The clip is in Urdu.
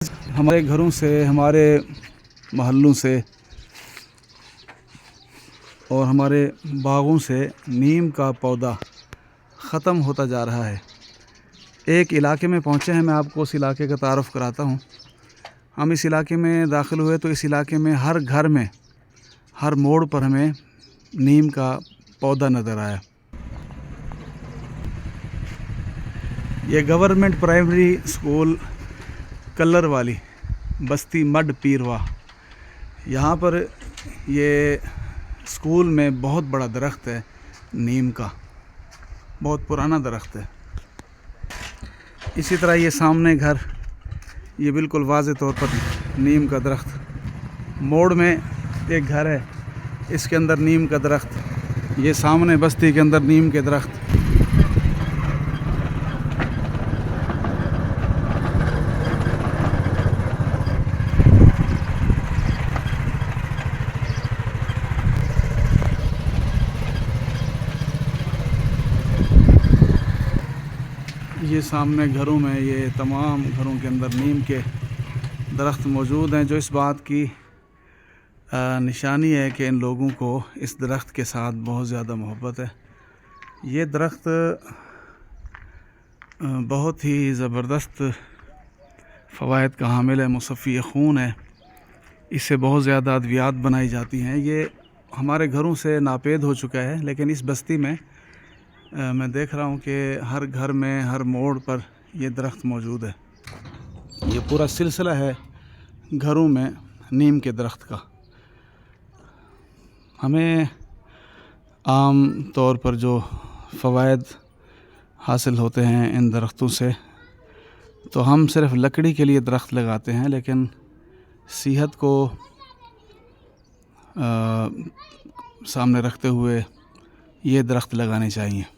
ہمارے گھروں سے، ہمارے محلوں سے اور ہمارے باغوں سے نیم کا پودا ختم ہوتا جا رہا ہے۔ ایک علاقے میں پہنچے ہیں، میں آپ کو اس علاقے کا تعارف کراتا ہوں۔ ہم اس علاقے میں داخل ہوئے تو اس علاقے میں ہر گھر میں، ہر موڑ پر ہمیں نیم کا پودا نظر آیا۔ یہ گورنمنٹ پرائمری اسکول کلر والی بستی مڈ پیروا، یہاں پر یہ اسکول میں بہت بڑا درخت ہے نیم کا، بہت پرانا درخت ہے۔ اسی طرح یہ سامنے گھر، یہ بالکل واضح طور پر نیم کا درخت، موڑ میں ایک گھر ہے، اس کے اندر نیم کا درخت، یہ سامنے بستی کے اندر نیم کے درخت۔ یہ سامنے گھروں میں، یہ تمام گھروں کے اندر نیم کے درخت موجود ہیں، جو اس بات کی نشانی ہے کہ ان لوگوں کو اس درخت کے ساتھ بہت زیادہ محبت ہے۔ یہ درخت بہت ہی زبردست فوائد کا حامل ہے، مصفی خون ہے، اس سے بہت زیادہ ادویات بنائی جاتی ہیں۔ یہ ہمارے گھروں سے ناپید ہو چکا ہے، لیکن اس بستی میں میں دیکھ رہا ہوں کہ ہر گھر میں، ہر موڑ پر یہ درخت موجود ہے۔ یہ پورا سلسلہ ہے گھروں میں نیم کے درخت کا۔ ہمیں عام طور پر جو فوائد حاصل ہوتے ہیں ان درختوں سے، تو ہم صرف لکڑی کے لیے درخت لگاتے ہیں، لیکن صحت کو سامنے رکھتے ہوئے یہ درخت لگانے چاہیے۔